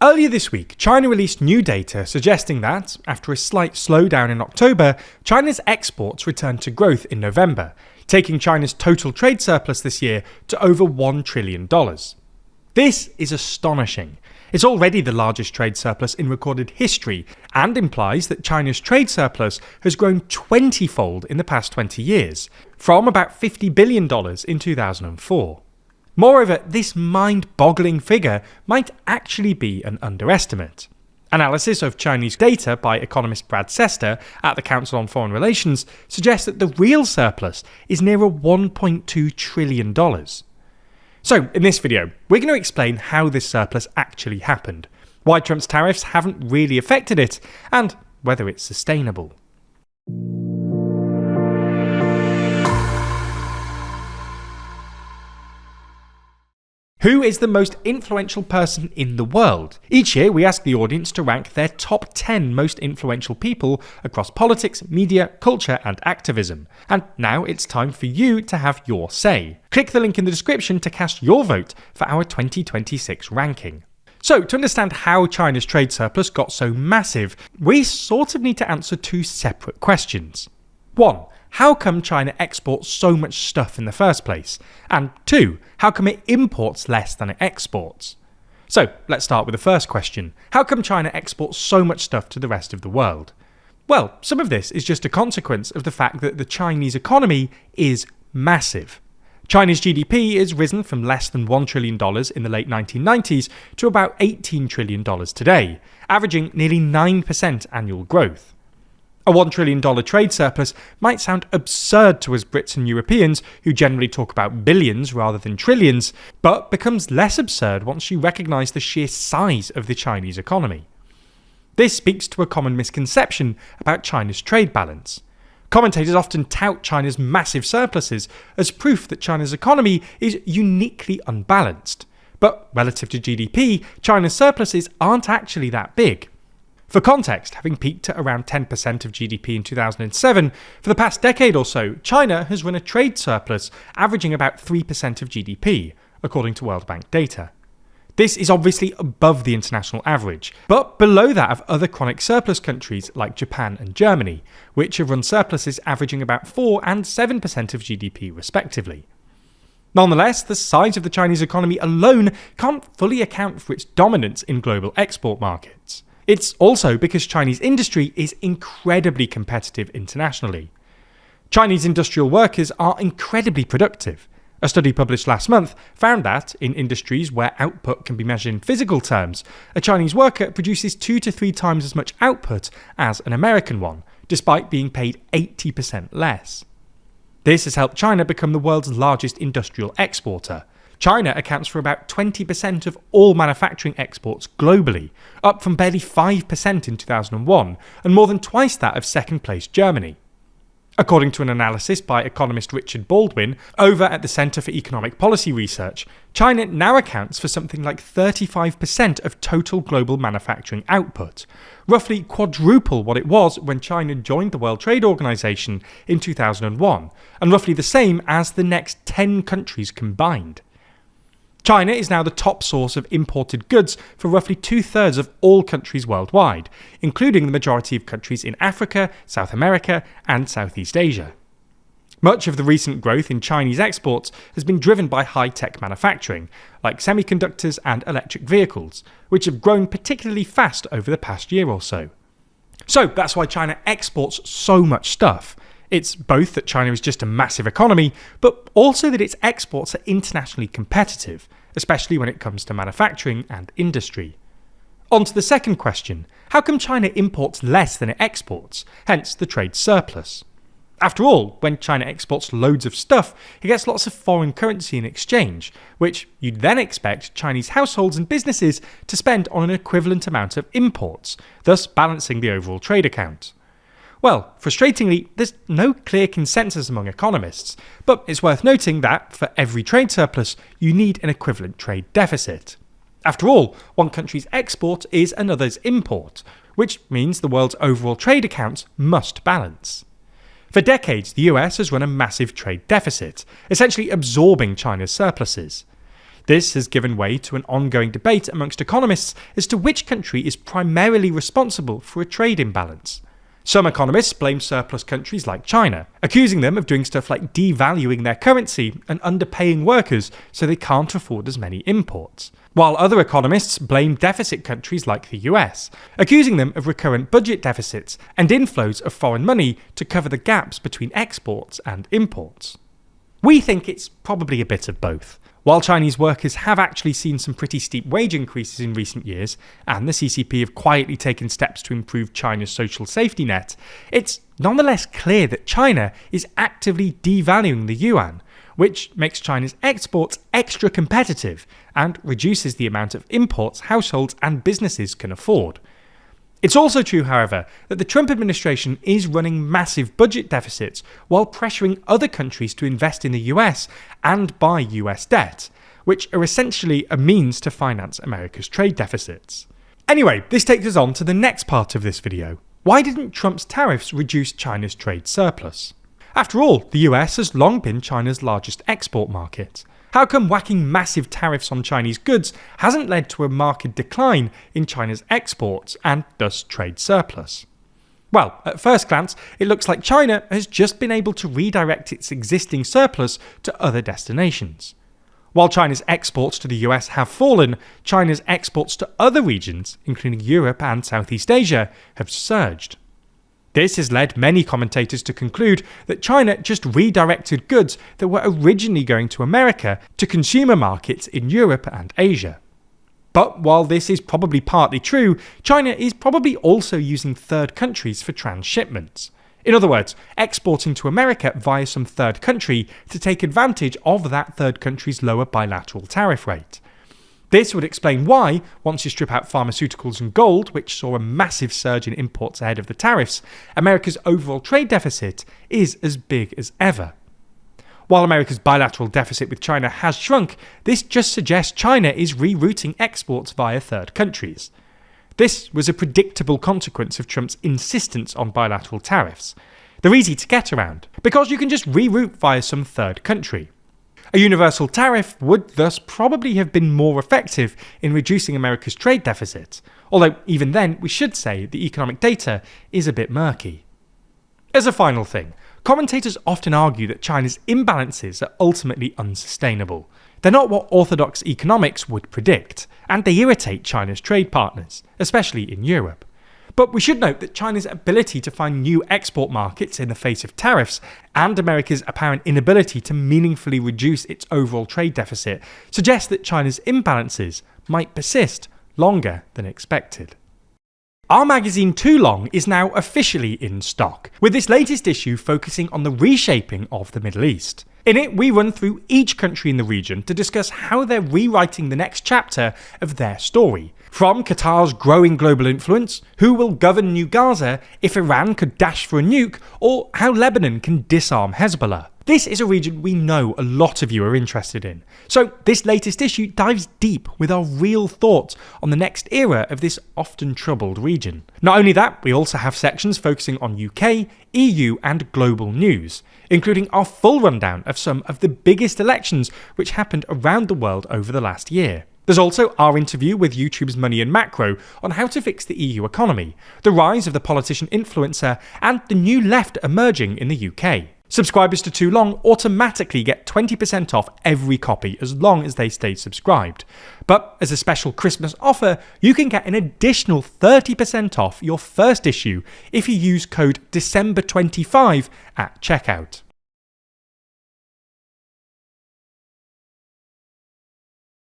Earlier this week, China released new data suggesting that, after a slight slowdown in October, China's exports returned to growth in November, taking China's total trade surplus this year to over $1 trillion. This is astonishing. It's already the largest trade surplus in recorded history and implies that China's trade surplus has grown 20-fold in the past 20 years, from about $50 billion in 2004. Moreover, this mind-boggling figure might actually be an underestimate. Analysis of Chinese data by economist Brad Sester at the Council on Foreign Relations suggests that the real surplus is nearer $1.2 trillion. So, in this video, we're going to explain how this surplus actually happened, why Trump's tariffs haven't really affected it, and whether it's sustainable. Who is the most influential person in the world? Each year, we ask the audience to rank their top 10 most influential people across politics, media, culture, and activism. And now it's time for you to have your say. Click the link in the description to cast your vote for our 2026 ranking. So, to understand how China's trade surplus got so massive, we sort of need to answer two separate questions. 1. How come China exports so much stuff in the first place? And 2. How come it imports less than it exports? So, let's start with the first question. How come China exports so much stuff to the rest of the world? Well, some of this is just a consequence of the fact that the Chinese economy is massive. China's GDP has risen from less than $1 trillion in the late 1990s to about $18 trillion today, averaging nearly 9% annual growth. A $1 trillion trade surplus might sound absurd to us Brits and Europeans, who generally talk about billions rather than trillions, but becomes less absurd once you recognise the sheer size of the Chinese economy. This speaks to a common misconception about China's trade balance. Commentators often tout China's massive surpluses as proof that China's economy is uniquely unbalanced. But relative to GDP, China's surpluses aren't actually that big. For context, having peaked at around 10% of GDP in 2007, for the past decade or so, China has run a trade surplus averaging about 3% of GDP, according to World Bank data. This is obviously above the international average, but below that of other chronic surplus countries like Japan and Germany, which have run surpluses averaging about 4 and 7% of GDP respectively. Nonetheless, the size of the Chinese economy alone can't fully account for its dominance in global export markets. It's also because Chinese industry is incredibly competitive internationally. Chinese industrial workers are incredibly productive. A study published last month found that, in industries where output can be measured in physical terms, a Chinese worker produces 2 to 3 times as much output as an American one, despite being paid 80% less. This has helped China become the world's largest industrial exporter. China accounts for about 20% of all manufacturing exports globally, up from barely 5% in 2001, and more than twice that of second-place Germany. According to an analysis by economist Richard Baldwin over at the Centre for Economic Policy Research, China now accounts for something like 35% of total global manufacturing output, roughly quadruple what it was when China joined the World Trade Organization in 2001, and roughly the same as the next 10 countries combined. China is now the top source of imported goods for roughly 2/3 of all countries worldwide, including the majority of countries in Africa, South America, and Southeast Asia. Much of the recent growth in Chinese exports has been driven by high-tech manufacturing, like semiconductors and electric vehicles, which have grown particularly fast over the past year or so. So that's why China exports so much stuff. It's both that China is just a massive economy, but also that its exports are internationally competitive, especially when it comes to manufacturing and industry. On to the second question. How come China imports less than it exports, hence the trade surplus? After all, when China exports loads of stuff, it gets lots of foreign currency in exchange, which you'd then expect Chinese households and businesses to spend on an equivalent amount of imports, thus balancing the overall trade account. Well, frustratingly, there's no clear consensus among economists, but it's worth noting that, for every trade surplus, you need an equivalent trade deficit. After all, one country's export is another's import, which means the world's overall trade accounts must balance. For decades, the US has run a massive trade deficit, essentially absorbing China's surpluses. This has given way to an ongoing debate amongst economists as to which country is primarily responsible for a trade imbalance. Some economists blame surplus countries like China, accusing them of doing stuff like devaluing their currency and underpaying workers so they can't afford as many imports. While other economists blame deficit countries like the US, accusing them of recurrent budget deficits and inflows of foreign money to cover the gaps between exports and imports. We think it's probably a bit of both. While Chinese workers have actually seen some pretty steep wage increases in recent years, and the CCP have quietly taken steps to improve China's social safety net, it's nonetheless clear that China is actively devaluing the yuan, which makes China's exports extra competitive and reduces the amount of imports households and businesses can afford. It's also true, however, that the Trump administration is running massive budget deficits while pressuring other countries to invest in the US and buy US debt, which are essentially a means to finance America's trade deficits. Anyway, this takes us on to the next part of this video. Why didn't Trump's tariffs reduce China's trade surplus? After all, the US has long been China's largest export market. How come whacking massive tariffs on Chinese goods hasn't led to a marked decline in China's exports and thus trade surplus? Well, at first glance, it looks like China has just been able to redirect its existing surplus to other destinations. While China's exports to the US have fallen, China's exports to other regions, including Europe and Southeast Asia, have surged. This has led many commentators to conclude that China just redirected goods that were originally going to America to consumer markets in Europe and Asia. But while this is probably partly true, China is probably also using third countries for transshipments. In other words, exporting to America via some third country to take advantage of that third country's lower bilateral tariff rate. This would explain why, once you strip out pharmaceuticals and gold, which saw a massive surge in imports ahead of the tariffs, America's overall trade deficit is as big as ever. While America's bilateral deficit with China has shrunk, this just suggests China is rerouting exports via third countries. This was a predictable consequence of Trump's insistence on bilateral tariffs. They're easy to get around, because you can just reroute via some third country. A universal tariff would thus probably have been more effective in reducing America's trade deficit, although even then we should say the economic data is a bit murky. As a final thing, commentators often argue that China's imbalances are ultimately unsustainable. They're not what orthodox economics would predict, and they irritate China's trade partners, especially in Europe. But we should note that China's ability to find new export markets in the face of tariffs and America's apparent inability to meaningfully reduce its overall trade deficit suggests that China's imbalances might persist longer than expected. Our magazine Too Long is now officially in stock, with this latest issue focusing on the reshaping of the Middle East. In it, we run through each country in the region to discuss how they're rewriting the next chapter of their story. From Qatar's growing global influence, who will govern New Gaza if Iran could dash for a nuke, or how Lebanon can disarm Hezbollah. This is a region we know a lot of you are interested in. So this latest issue dives deep with our real thoughts on the next era of this often troubled region. Not only that, we also have sections focusing on UK, EU and global news, including our full rundown of some of the biggest elections which happened around the world over the last year. There's also our interview with YouTube's Money and Macro on how to fix the EU economy, the rise of the politician influencer, and the new left emerging in the UK. Subscribers to Too Long automatically get 20% off every copy as long as they stay subscribed. But as a special Christmas offer, you can get an additional 30% off your first issue if you use code December25 at checkout.